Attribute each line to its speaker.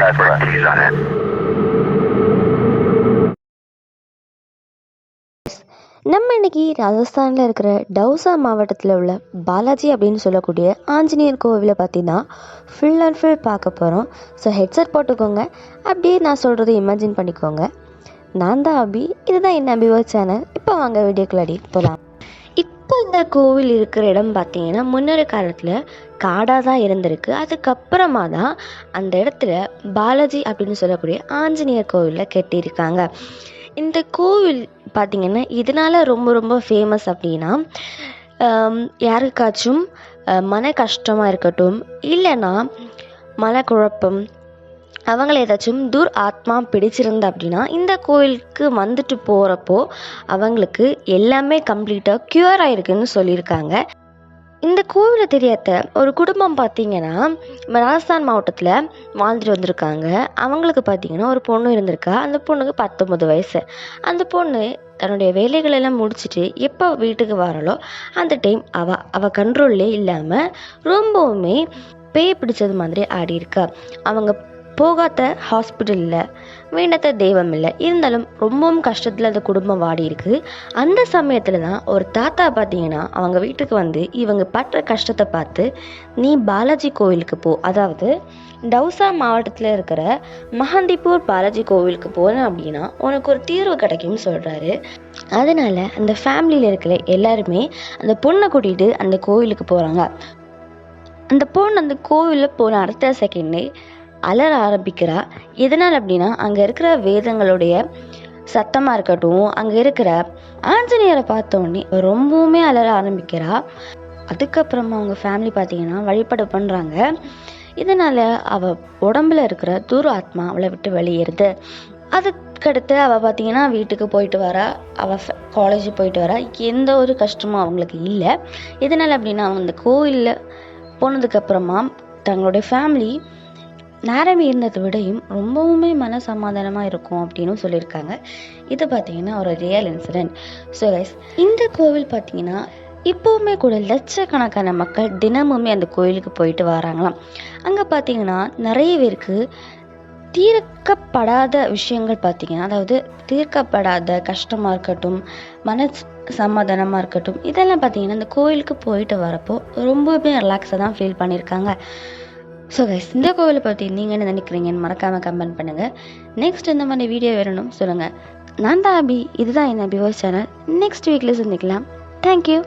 Speaker 1: நம்ம இன்னைக்கு ராஜஸ்தானில் இருக்கிற டவுசா மாவட்டத்தில் உள்ள பாலாஜி அப்படின்னு சொல்லக்கூடிய ஆஞ்சநேயர் கோவிலை பார்த்தீங்கன்னா ஃபுல் அண்ட் ஃபுல் பார்க்க போகிறோம். ஸோ ஹெட்செட் போட்டுக்கோங்க, அப்படியே நான் சொல்கிறத இமேஜின் பண்ணிக்கோங்க. நான் தான் அபி, இதுதான் என்ன அபிவோ சேனல். இப்போ வாங்க வீடியோக்குள்ளாடி போகலாம். இப்போ இந்த கோவில் இருக்கிற இடம் பார்த்தீங்கன்னா முன்னொரு காலத்தில் காடாக தான் இருந்திருக்கு. அதுக்கப்புறமா தான் அந்த இடத்துல பாலாஜி அப்படின்னு சொல்லக்கூடிய ஆஞ்சநேயர் கோவிலில் கட்டியிருக்காங்க. இந்த கோவில் பார்த்திங்கன்னா இதனால் ரொம்ப ரொம்ப ஃபேமஸ். அப்படின்னா யாருக்காச்சும் மன கஷ்டமாக இருக்கட்டும், இல்லைன்னா மனக்குழப்பம், அவங்கள ஏதாச்சும் துர் ஆத்மா பிடிச்சிருந்தா அப்படின்னா இந்த கோவிலுக்கு வந்துட்டு போகிறப்போ அவங்களுக்கு எல்லாமே கம்ப்ளீட்டாக க்யூர் ஆகிருக்குன்னு சொல்லியிருக்காங்க. இந்த கோவிலை தெரியாத ஒரு குடும்பம் பார்த்திங்கன்னா ராஜஸ்தான் மாவட்டத்தில் வாழ்ந்துட்டு வந்திருக்காங்க. அவங்களுக்கு பார்த்திங்கன்னா ஒரு பொண்ணு இருந்திருக்கா. அந்த பொண்ணுக்கு 19 வயசு. அந்த பொண்ணு தன்னுடைய வேலைகளெல்லாம் முடிச்சுட்டு எப்போ வீட்டுக்கு வராளோ அந்த டைம் அவள் கண்ட்ரோல்லே இல்லாமல் ரொம்பவுமே பேய் பிடிச்சது மாதிரி ஆடி இருக்கா. அவங்க போகாத ஹாஸ்பிட்டல் இல்லை, வேண்டாத தெய்வம் இல்லை, இருந்தாலும் ரொம்பவும் கஷ்டத்தில் அந்த குடும்பம் வாடி இருக்கு. அந்த சமயத்தில் தான் ஒரு தாத்தா பார்த்தீங்கன்னா அவங்க வீட்டுக்கு வந்து இவங்க படுற கஷ்டத்தை பார்த்து, நீ பாலாஜி கோவிலுக்கு போ, அதாவது டவுசா மாவட்டத்தில் இருக்கிற மஹந்திப்பூர் பாலாஜி கோவிலுக்கு போனேன் அப்படின்னா உனக்கு ஒரு தீர்வு கிடைக்கும்னு சொல்கிறாரு. அதனால் அந்த ஃபேமிலியில் இருக்கிற எல்லாருமே அந்த பொண்ணை கூட்டிகிட்டு அந்த கோவிலுக்கு போகிறாங்க. அந்த பொண்ணு அந்த கோவிலில் போன அடுத்த செகண்டே அலற ஆரம்பிக்கிறா. எதனால் அப்படின்னா அங்கே இருக்கிற வேதங்களுடைய சத்தமாக இருக்கட்டும், அங்கே இருக்கிற ஆஞ்சநேயரை பார்த்தோன்னே ரொம்பவுமே அலற ஆரம்பிக்கிறா. அதுக்கப்புறமா அவங்க ஃபேமிலி பார்த்தீங்கன்னா வழிபாடு பண்ணுறாங்க. இதனால் அவள் உடம்புல இருக்கிற துர் ஆத்மா அவளை விட்டு வெளியேறுது. அதுக்கடுத்து அவள் பார்த்தீங்கன்னா வீட்டுக்கு போயிட்டு வரா, அவள் காலேஜ் போயிட்டு வரா. எந்த ஒரு கஷ்டமும் அவங்களுக்கு இல்லை. எதனால் அப்படின்னா அவங்க அந்த கோவிலில் போனதுக்கப்புறமா தங்களுடைய ஃபேமிலி நேரம் இருந்ததை விடையும் ரொம்பவுமே மன சமாதானமாக இருக்கும் அப்படின்னு சொல்லியிருக்காங்க. இது பார்த்தீங்கன்னா ஒரு ரியல் இன்சிடென்ட். ஸோ கைஸ், இந்த கோவில் பார்த்தீங்கன்னா இப்போவுமே கூட லட்சக்கணக்கான மக்கள் தினமுமே அந்த கோயிலுக்கு போயிட்டு வராங்களாம். அங்கே பார்த்தீங்கன்னா நிறைய பேருக்கு தீர்க்கப்படாத விஷயங்கள் பார்த்தீங்கன்னா, அதாவது தீர்க்கப்படாத கஷ்டமாக இருக்கட்டும், மன சமாதானமாக இருக்கட்டும், இதெல்லாம் பார்த்தீங்கன்னா இந்த கோயிலுக்கு போயிட்டு வரப்போ ரொம்பவே ரிலாக்ஸாக தான் ஃபீல் பண்ணியிருக்காங்க. ஸோ கைஸ், இந்த கோவிலை பற்றி நீங்கள் என்ன நினைக்கிறீங்கன்னு மறக்காமல் கமெண்ட் பண்ணுங்கள். நெக்ஸ்ட் இந்த மாதிரி வீடியோ வேணும்னு சொல்லுங்கள். நான் தான் அபி, இதுதான் என்ன அபிவோ சேனல். நெக்ஸ்ட் வீக்கில் சந்திக்கலாம். தேங்க்யூ.